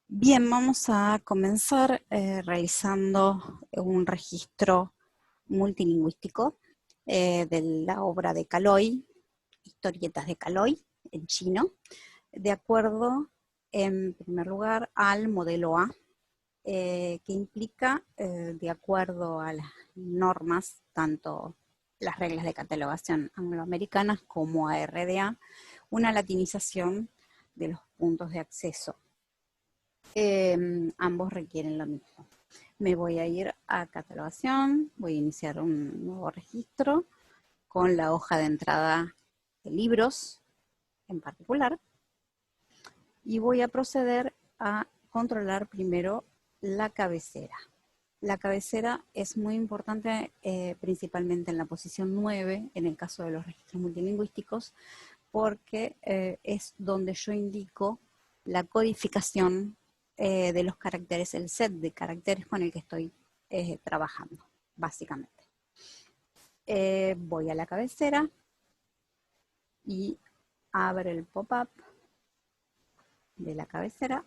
Bien, vamos a comenzar realizando un registro multilingüístico de la obra de Caloi, Historietas de Caloi, en chino, de acuerdo, en primer lugar, al modelo A, que implica, de acuerdo a las normas, tanto las reglas de catalogación angloamericanas como a RDA, una latinización de los puntos de acceso. Ambos requieren lo mismo. Me voy a ir a catalogación, voy a iniciar un nuevo registro con la hoja de entrada de libros en particular y voy a proceder a controlar primero la cabecera. La cabecera es muy importante principalmente en la posición 9 en el caso de los registros multilingüísticos porque es donde yo indico la codificación de los caracteres, el set de caracteres con el que estoy trabajando, básicamente. Voy a la cabecera y abro el pop-up de la cabecera.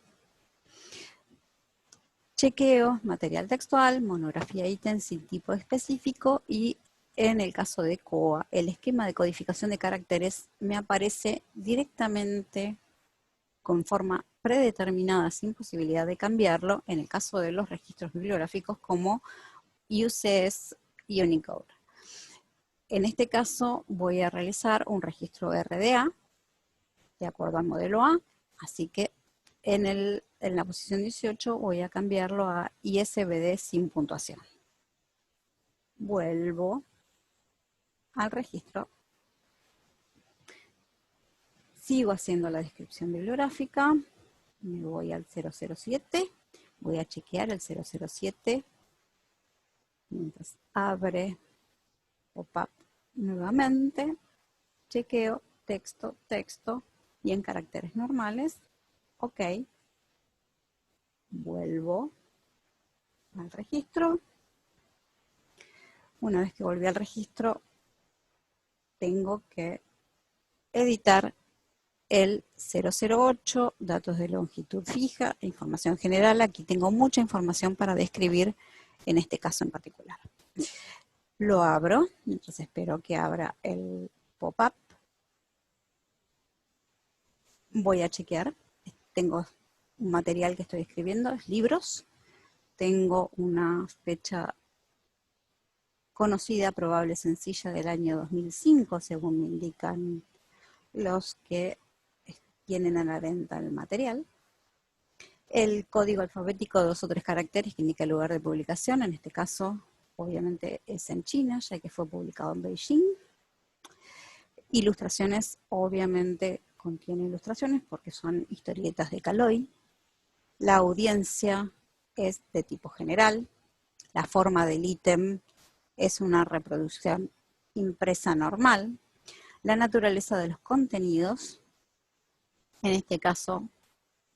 Chequeo material textual, monografía ítem sin tipo específico y en el caso de COA, el esquema de codificación de caracteres me aparece directamente con forma predeterminada sin posibilidad de cambiarlo en el caso de los registros bibliográficos como UCS y Unicode. En este caso voy a realizar un registro RDA de acuerdo al modelo A, así que en la posición 18 voy a cambiarlo a ISBD sin puntuación. Vuelvo al registro. Sigo haciendo la descripción bibliográfica. Me voy al 007. Voy a chequear el 007. Mientras abre pop-up nuevamente. Chequeo texto, texto y en caracteres normales. Ok. Vuelvo al registro. Una vez que volví al registro, tengo que editar el 008, datos de longitud fija, información general. Aquí tengo mucha información para describir en este caso en particular. Lo abro, mientras espero que abra el pop-up. Voy a chequear. Tengo un material que estoy escribiendo, es libros. Tengo una fecha conocida, probable, sencilla del año 2005, según me indican los que tienen a la venta el material. El código alfabético de 2 o 3 caracteres que indica el lugar de publicación, en este caso obviamente es en China, ya que fue publicado en Beijing. Ilustraciones, obviamente contiene ilustraciones porque son historietas de Caloi. La audiencia es de tipo general. La forma del ítem es una reproducción impresa normal. La naturaleza de los contenidos, en este caso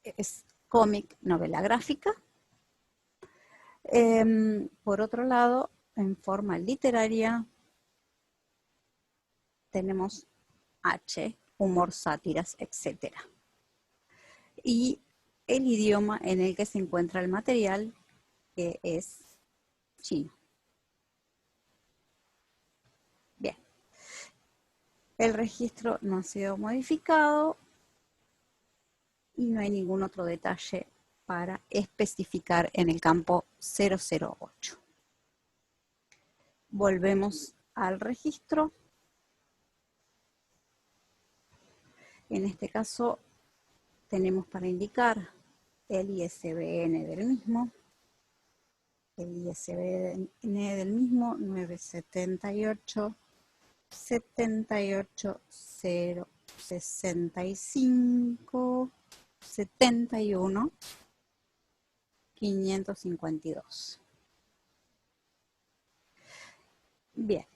es cómic, novela gráfica. Por otro lado, en forma literaria, tenemos H, humor, sátiras, etc. Y el idioma en el que se encuentra el material, que es chino. Bien. El registro no ha sido modificado y no hay ningún otro detalle para especificar en el campo 008. Volvemos al registro. En este caso tenemos para indicar el ISBN del mismo. El ISBN del mismo 978 78065 71 552. Bien.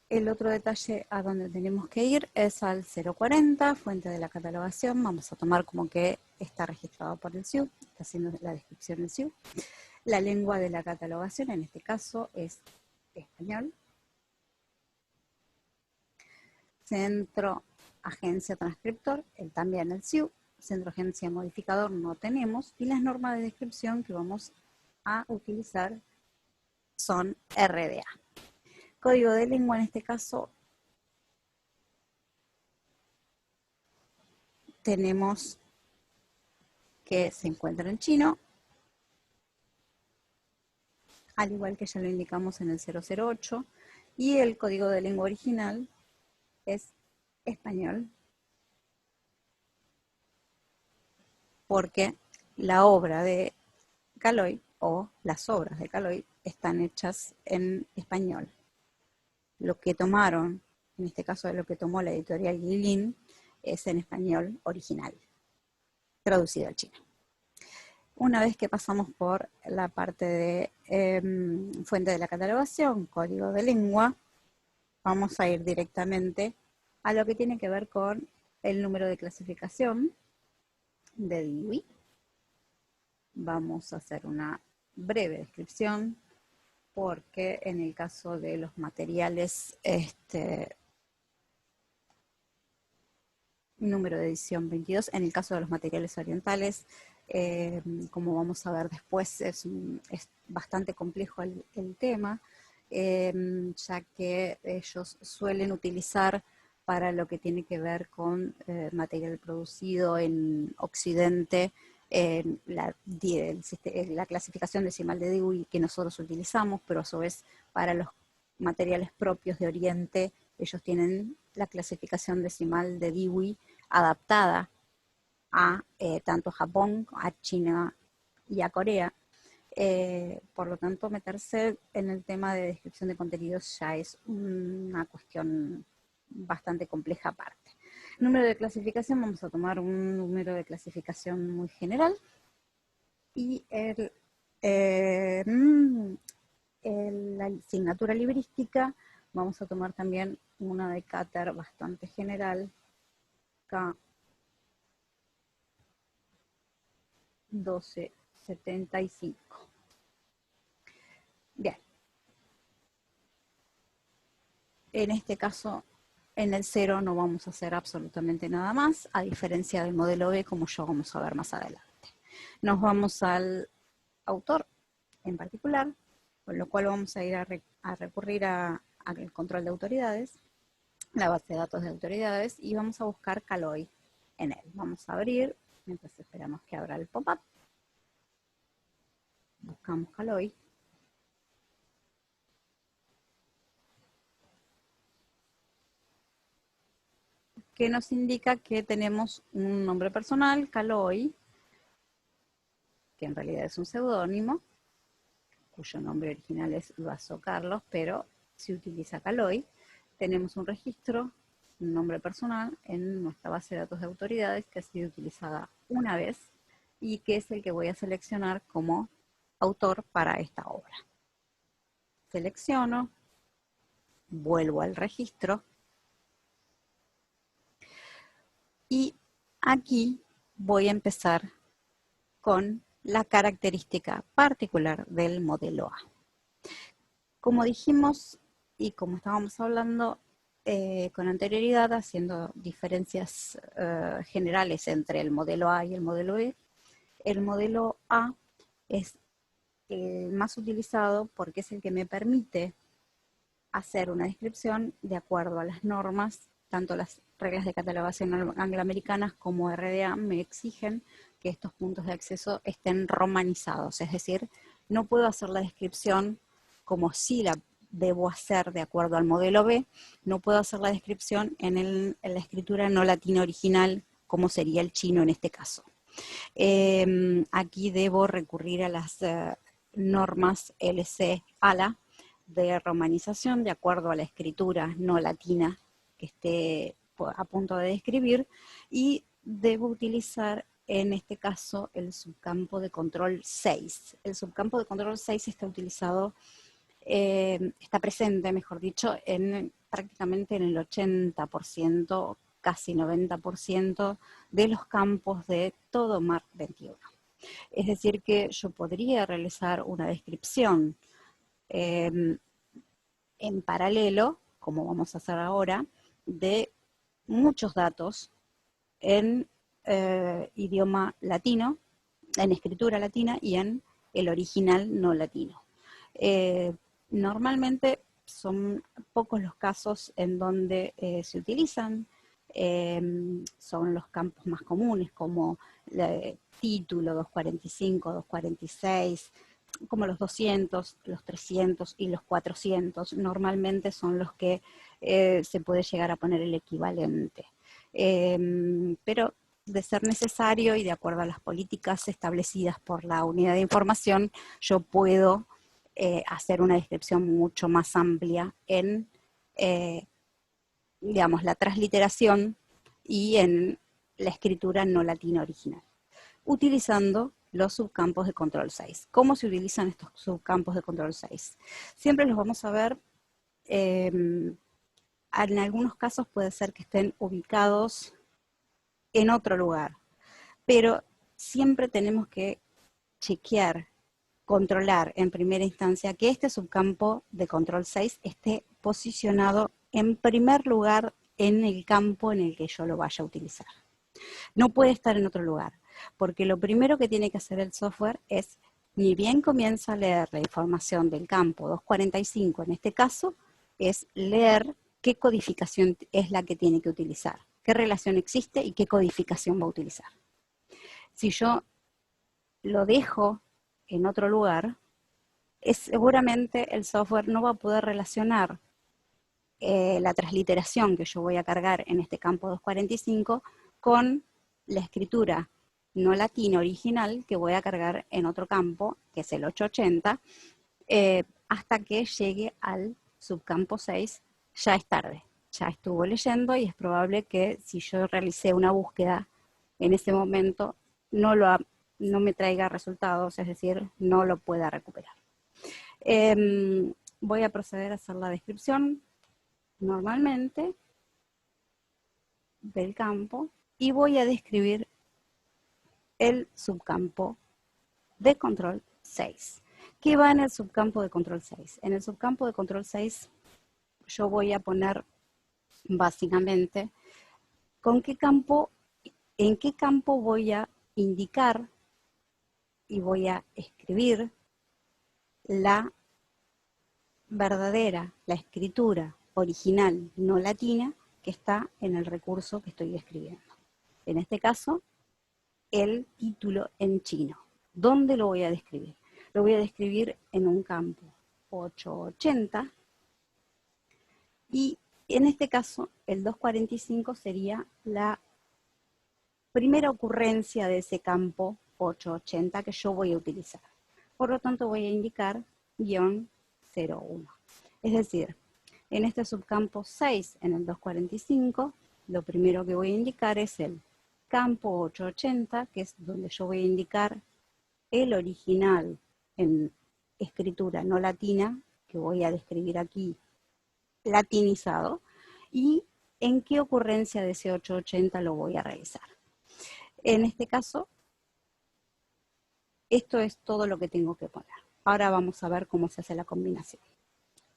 El otro detalle a donde tenemos que ir es al 040, fuente de la catalogación. Vamos a tomar como que está registrado por el SIU, está haciendo la descripción del SIU. La lengua de la catalogación, en este caso, es español. Centro, agencia, transcriptor, también el SIU, centro de agencia modificador no tenemos, y las normas de descripción que vamos a utilizar son RDA. Código de lengua en este caso tenemos que se encuentra en chino, al igual que ya lo indicamos en el 008, y el código de lengua original es español, porque la obra de Caloi o las obras de Caloi están hechas en español. Lo que tomaron, en este caso lo que tomó la editorial Guilin, es en español original, traducido al chino. Una vez que pasamos por la parte de fuente de la catalogación, código de lengua, vamos a ir directamente a lo que tiene que ver con el número de clasificación de DIWI. Vamos a hacer una breve descripción porque en el caso de los materiales, número de edición 22, en el caso de los materiales orientales, como vamos a ver después, es bastante complejo el tema, ya que ellos suelen utilizar para lo que tiene que ver con material producido en Occidente, la clasificación decimal de Dewey que nosotros utilizamos, pero a su vez para los materiales propios de Oriente, ellos tienen la clasificación decimal de Dewey adaptada a tanto Japón, a China y a Corea. Por lo tanto, meterse en el tema de descripción de contenidos ya es una cuestión bastante compleja aparte. Número de clasificación, vamos a tomar un número de clasificación muy general. Y la asignatura librística, vamos a tomar también una de Cater bastante general, K1275. Bien. En este caso, en el 0 no vamos a hacer absolutamente nada más, a diferencia del modelo B, como ya vamos a ver más adelante. Nos vamos al autor en particular, con lo cual vamos a ir a recurrir al control de autoridades, la base de datos de autoridades, y vamos a buscar Caloi en él. Vamos a abrir, mientras esperamos que abra el pop-up. Buscamos Caloi. Que nos indica que tenemos un nombre personal, Caloi, que en realidad es un seudónimo, cuyo nombre original es Vaso Carlos, pero se utiliza Caloi. Tenemos un registro, un nombre personal en nuestra base de datos de autoridades que ha sido utilizada una vez y que es el que voy a seleccionar como autor para esta obra. Selecciono, vuelvo al registro y aquí voy a empezar con la característica particular del modelo A. Como dijimos y como estábamos hablando con anterioridad, haciendo diferencias generales entre el modelo A y el modelo B, el modelo A es el más utilizado porque es el que me permite hacer una descripción de acuerdo a las normas, tanto las reglas de catalogación angloamericanas como RDA me exigen que estos puntos de acceso estén romanizados, es decir, no puedo hacer la descripción como si la debo hacer de acuerdo al modelo B, no puedo hacer la descripción en la escritura no latina original, como sería el chino en este caso. Aquí debo recurrir a las normas LC-ALA de romanización de acuerdo a la escritura no latina que esté a punto de describir, y debo utilizar en este caso el subcampo de control 6. El subcampo de control 6 está utilizado, está presente, mejor dicho, prácticamente en el 80%, casi 90% de los campos de todo MARC 21. Es decir que yo podría realizar una descripción en paralelo, como vamos a hacer ahora, de muchos datos en idioma latino, en escritura latina y en el original no latino. Normalmente son pocos los casos en donde se utilizan, son los campos más comunes como título 245, 246, como los 200, los 300 y los 400, normalmente son los que se puede llegar a poner el equivalente. Pero de ser necesario y de acuerdo a las políticas establecidas por la unidad de información, yo puedo hacer una descripción mucho más amplia en, digamos, la transliteración y en la escritura no latina original, utilizando los subcampos de control 6. ¿Cómo se utilizan estos subcampos de control 6? Siempre los vamos a ver, en algunos casos puede ser que estén ubicados en otro lugar, pero siempre tenemos que chequear, controlar en primera instancia que este subcampo de control 6 esté posicionado en primer lugar en el campo en el que yo lo vaya a utilizar. No puede estar en otro lugar, porque lo primero que tiene que hacer el software es, ni bien comienza a leer la información del campo 245, en este caso, es leer qué codificación es la que tiene que utilizar, qué relación existe y qué codificación va a utilizar. Si yo lo dejo en otro lugar, seguramente el software no va a poder relacionar la transliteración que yo voy a cargar en este campo 245 con la escritura no latina original que voy a cargar en otro campo, que es el 880, hasta que llegue al subcampo 6, ya es tarde. Ya estuvo leyendo y es probable que si yo realicé una búsqueda en ese momento no me traiga resultados, es decir, no lo pueda recuperar. Voy a proceder a hacer la descripción normalmente del campo y voy a describir el subcampo de control 6. ¿Qué va en el subcampo de control 6? En el subcampo de control 6 yo voy a poner básicamente en qué campo voy a indicar y voy a escribir la verdadera, la escritura original no latina que está en el recurso que estoy describiendo. En este caso, el título en chino. ¿Dónde lo voy a describir? Lo voy a describir en un campo 880 y en este caso el 245 sería la primera ocurrencia de ese campo 880 que yo voy a utilizar. Por lo tanto voy a indicar --01. Es decir, en este subcampo 6 en el 245, lo primero que voy a indicar es el campo 880, que es donde yo voy a indicar el original en escritura no latina, que voy a describir aquí latinizado, y en qué ocurrencia de ese 880 lo voy a realizar. En este caso, esto es todo lo que tengo que poner. Ahora vamos a ver cómo se hace la combinación.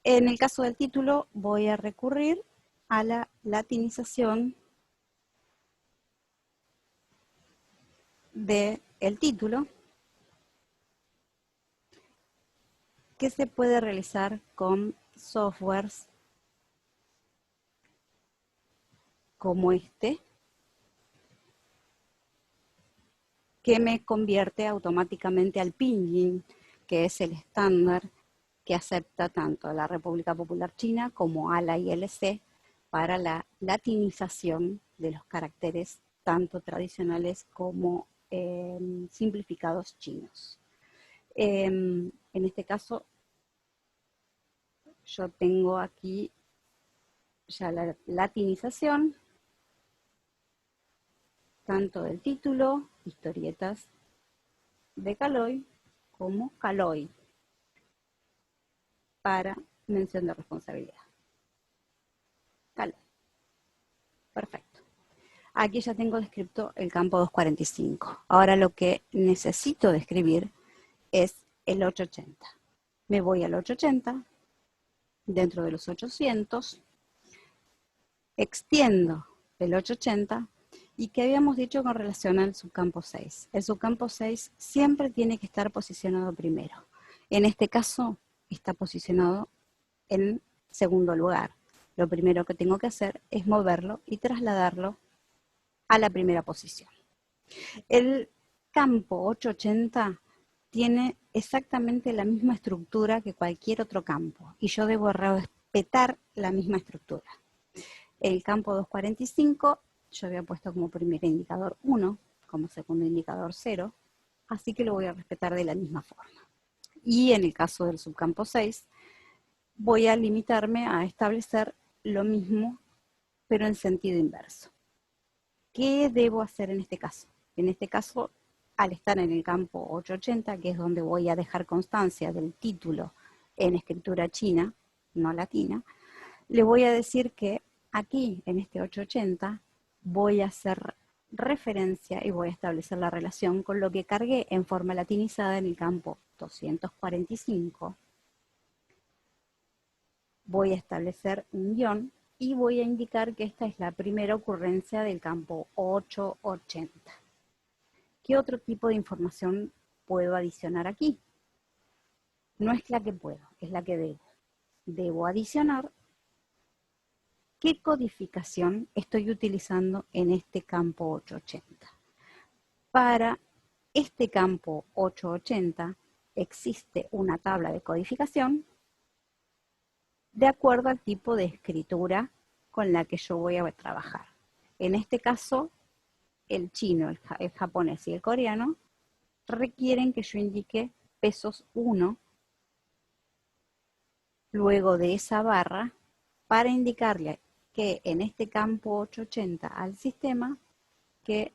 En el caso del título voy a recurrir a la latinización del título, que se puede realizar con softwares como este, que me convierte automáticamente al pinyin, que es el estándar que acepta tanto la República Popular China como a la ILC para la latinización de los caracteres tanto tradicionales como simplificados chinos. En este caso, yo tengo aquí ya la latinización, tanto del título, historietas de Caloi, como Caloi, para mención de responsabilidad. Caloi. Perfecto. Aquí ya tengo descrito el campo 245. Ahora lo que necesito describir es el 880. Me voy al 880, dentro de los 800, extiendo el 880 ¿Y qué habíamos dicho con relación al subcampo 6? El subcampo 6 siempre tiene que estar posicionado primero. En este caso está posicionado en segundo lugar. Lo primero que tengo que hacer es moverlo y trasladarlo a la primera posición. El campo 880 tiene exactamente la misma estructura que cualquier otro campo y yo debo respetar la misma estructura. El campo 245 yo había puesto como primer indicador 1, como segundo indicador 0, así que lo voy a respetar de la misma forma. Y en el caso del subcampo 6, voy a limitarme a establecer lo mismo, pero en sentido inverso. ¿Qué debo hacer en este caso? En este caso, al estar en el campo 880, que es donde voy a dejar constancia del título en escritura china, no latina, le voy a decir que aquí, en este 880, voy a hacer referencia y voy a establecer la relación con lo que cargué en forma latinizada en el campo 245. Voy a establecer un guión y voy a indicar que esta es la primera ocurrencia del campo 880. ¿Qué otro tipo de información puedo adicionar aquí? No es la que puedo, es la que debo. Debo adicionar qué codificación estoy utilizando en este campo 880. Para este campo 880 existe una tabla de codificación de acuerdo al tipo de escritura con la que yo voy a trabajar. En este caso, el chino, el japonés y el coreano requieren que yo indique pesos 1 luego de esa barra para indicarle que en este campo 880 al sistema que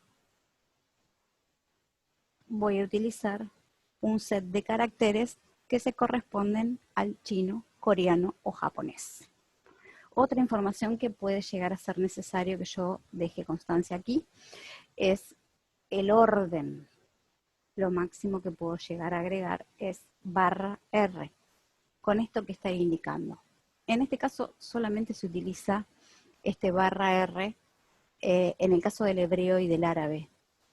voy a utilizar un set de caracteres que se corresponden al chino, coreano o japonés. Otra información que puede llegar a ser necesario que yo deje constancia aquí es el orden. Lo máximo que puedo llegar a agregar es /R. Con esto que está indicando. En este caso solamente se utiliza este /R en el caso del hebreo y del árabe,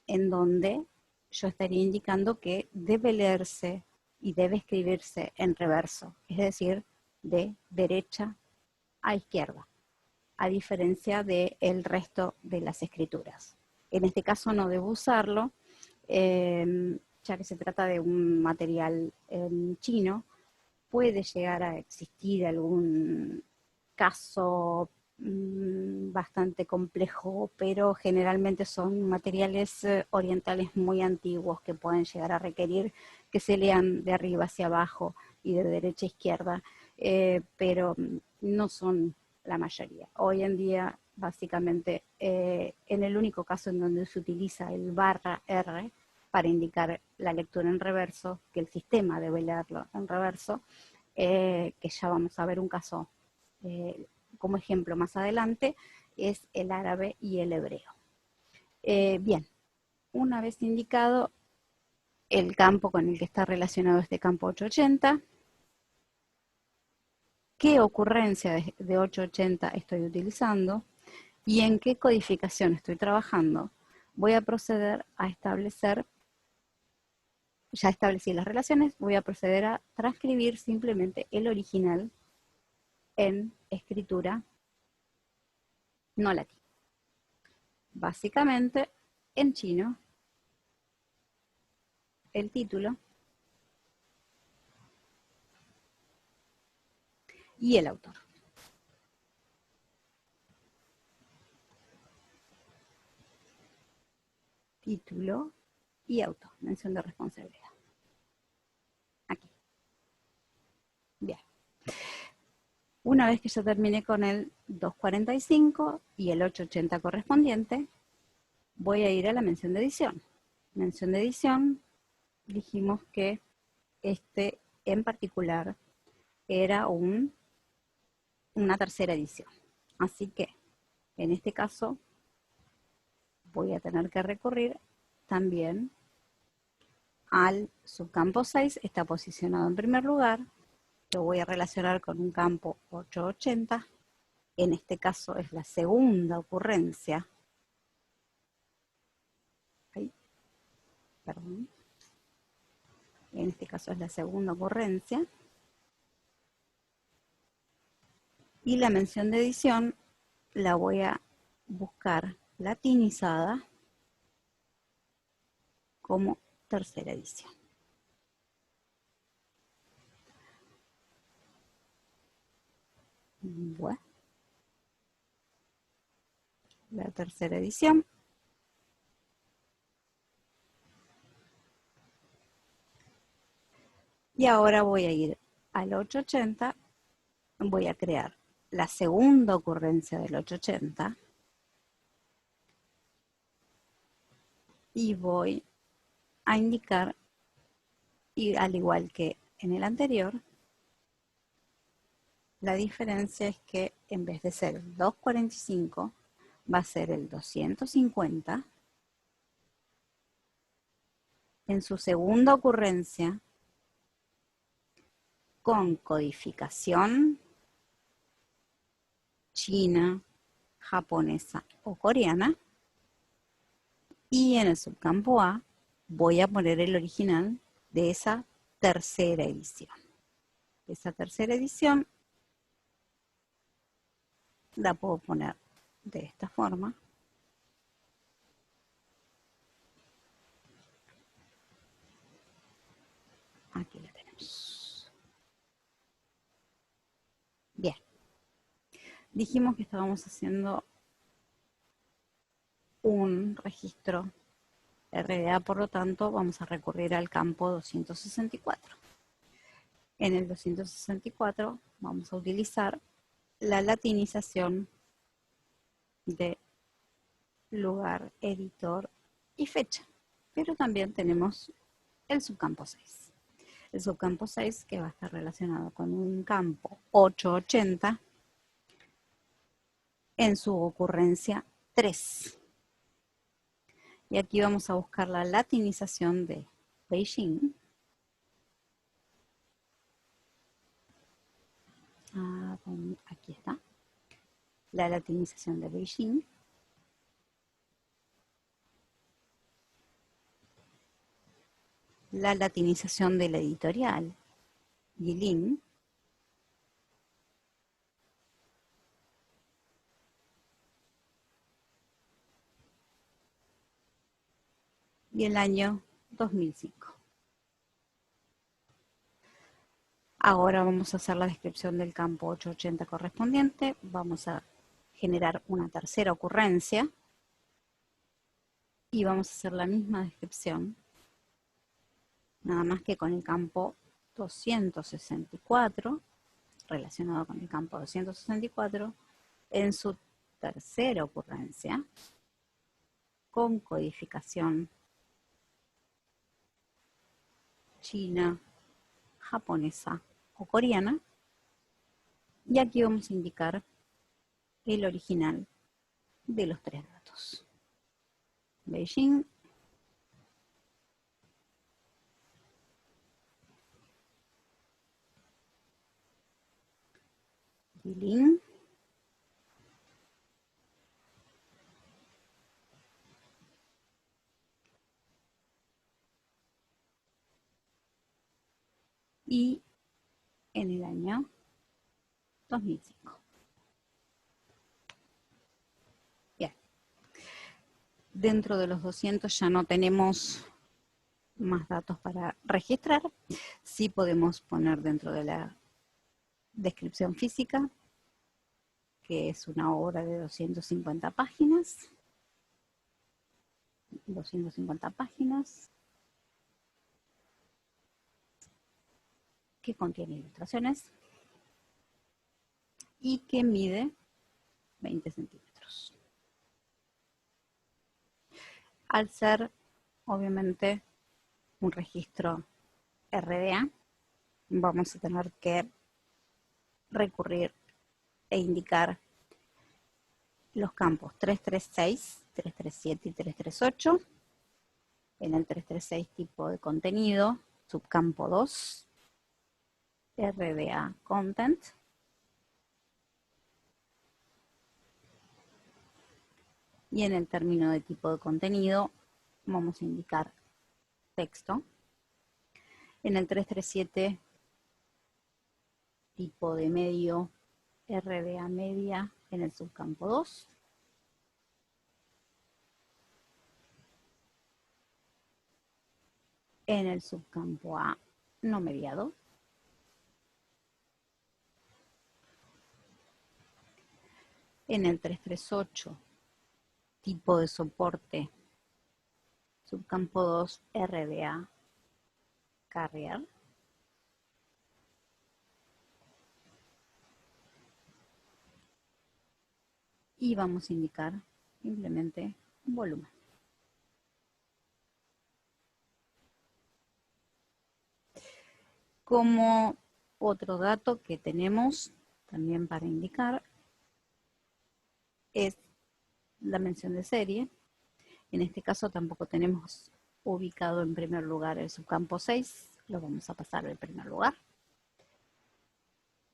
en donde yo estaría indicando que debe leerse y debe escribirse en reverso, es decir, de derecha a izquierda, a diferencia del resto de las escrituras. En este caso no debo usarlo, ya que se trata de un material chino. Puede llegar a existir algún caso bastante complejo, pero generalmente son materiales orientales muy antiguos que pueden llegar a requerir que se lean de arriba hacia abajo y de derecha a izquierda, pero no son la mayoría. Hoy en día, básicamente, en el único caso en donde se utiliza el /R para indicar la lectura en reverso, que el sistema debe leerlo en reverso, que ya vamos a ver un caso como ejemplo más adelante, es el árabe y el hebreo. Bien, una vez indicado el campo con el que está relacionado este campo 880, qué ocurrencia de 880 estoy utilizando y en qué codificación estoy trabajando, voy a proceder a establecer, ya establecí las relaciones, voy a proceder a transcribir simplemente el original en escritura no latina. Básicamente, en chino, el título y el autor. Título y autor, mención de responsabilidad. Aquí. Bien. Una vez que ya terminé con el 245 y el 880 correspondiente, voy a ir a la mención de edición. Mención de edición, dijimos que este en particular era una tercera edición. Así que, en este caso, voy a tener que recurrir también al subcampo 6, está posicionado en primer lugar, lo voy a relacionar con un campo 880, en este caso es la segunda ocurrencia perdón, en este caso es la segunda ocurrencia, y la mención de edición la voy a buscar latinizada como tercera edición. Bueno, la tercera edición. Y ahora voy a ir al 880, voy a crear la segunda ocurrencia del 880 y voy a indicar, y al igual que en el anterior, la diferencia es que en vez de ser el 245 va a ser el 250 en su segunda ocurrencia con codificación china, japonesa o coreana, y en el subcampo A voy a poner el original de esa tercera edición. Esa tercera edición la puedo poner de esta forma. Aquí la tenemos. Bien. Dijimos que estábamos haciendo un registro RDA, por lo tanto vamos a recurrir al campo 264. En el 264 vamos a utilizar la latinización de lugar, editor y fecha, pero también tenemos el subcampo 6. El subcampo 6 que va a estar relacionado con un campo 880 en su ocurrencia 3. Y aquí vamos a buscar la latinización de Beijing. Aquí está. La latinización de Beijing. La latinización de la editorial Yilin. Y el año 2005. Ahora vamos a hacer la descripción del campo 880 correspondiente. Vamos a generar una tercera ocurrencia y vamos a hacer la misma descripción, nada más que con el campo 264, relacionado con el campo 264, en su tercera ocurrencia, con codificación china, japonesa o coreana, y aquí vamos a indicar el original de los tres datos. Beijing, Yilin, y en el año 2005. Bien. Dentro de los 200 ya no tenemos más datos para registrar. Sí podemos poner dentro de la descripción física, que es una obra de 250 páginas. 250 páginas. Que contiene ilustraciones y que mide 20 centímetros. Al ser, obviamente, un registro RDA, vamos a tener que recurrir e indicar los campos 336, 337 y 338. En el 336 tipo de contenido, subcampo 2, RDA Content. Y en el término de tipo de contenido vamos a indicar texto. En el 337, tipo de medio, RDA media en el subcampo 2. En el subcampo A no mediado. En el 338, tipo de soporte, subcampo 2, RDA carrier. Y vamos a indicar simplemente volumen. Como otro dato que tenemos también para indicar es la mención de serie. En este caso tampoco tenemos ubicado en primer lugar el subcampo 6, lo vamos a pasar al primer lugar.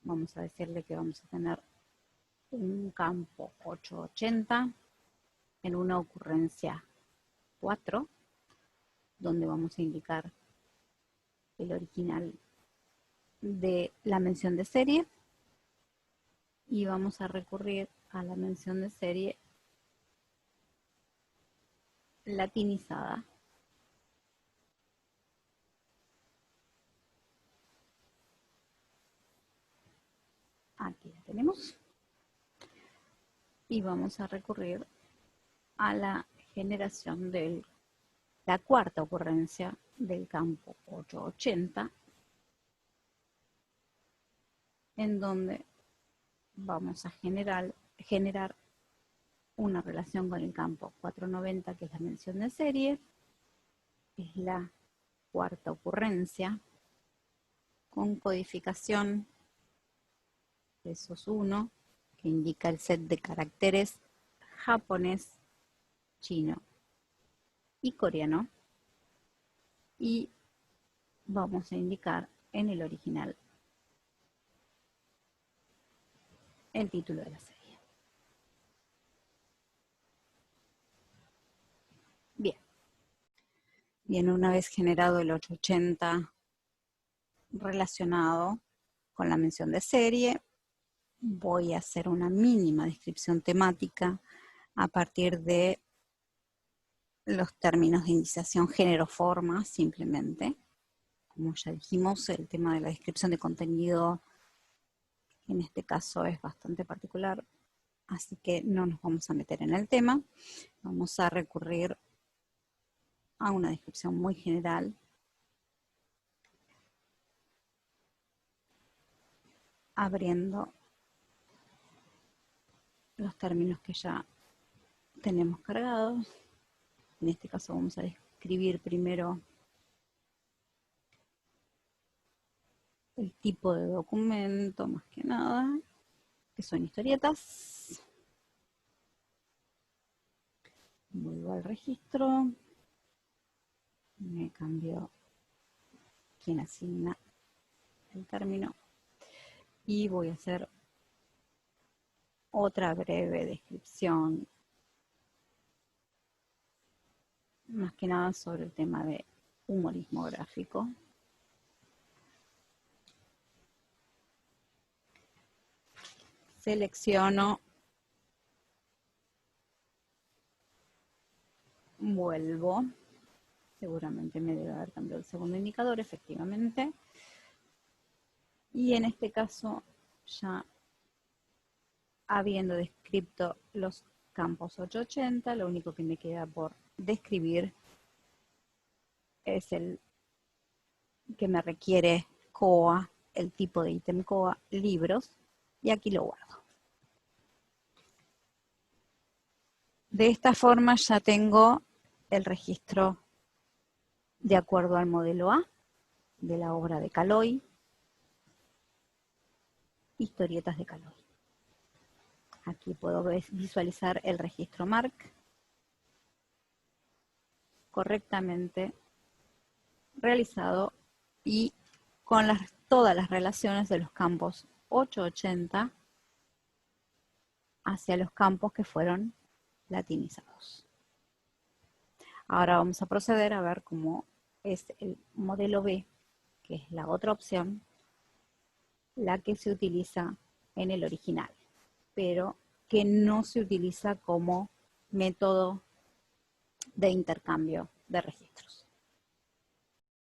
Vamos a decirle que vamos a tener un campo 880 en una ocurrencia 4, donde vamos a indicar el original de la mención de serie y vamos a recurrir a la mención de serie latinizada. Aquí la tenemos. Y vamos a recurrir a la generación de la cuarta ocurrencia del campo 880, en donde vamos a generar una relación con el campo 490, que es la mención de serie, es la cuarta ocurrencia, con codificación de esos 1, que indica el set de caracteres japonés, chino y coreano, y vamos a indicar en el original el título de la serie. Bien, una vez generado el 880 relacionado con la mención de serie, voy a hacer una mínima descripción temática a partir de los términos de indiciación género-forma, simplemente. Como ya dijimos, el tema de la descripción de contenido en este caso es bastante particular, así que no nos vamos a meter en el tema. Vamos a recurrir a una descripción muy general, abriendo los términos que ya tenemos cargados. En este caso vamos a describir primero el tipo de documento, más que nada, que son historietas. Vuelvo al registro, me cambio quién asigna el término y voy a hacer otra breve descripción, más que nada sobre el tema de humorismo gráfico. Selecciono, vuelvo, seguramente me debe haber cambiado el segundo indicador, efectivamente, y en este caso ya habiendo descrito los campos 880, lo único que me queda por describir es el que me requiere COA, el tipo de ítem COA, libros, y aquí lo guardo. De esta forma ya tengo el registro de acuerdo al modelo A de la obra de Caloi, historietas de Caloi. Aquí puedo visualizar el registro MARC correctamente realizado y con todas las relaciones de los campos 880 hacia los campos que fueron latinizados. Ahora vamos a proceder a ver cómo es el modelo B, que es la otra opción, la que se utiliza en el original, pero que no se utiliza como método de intercambio de registros.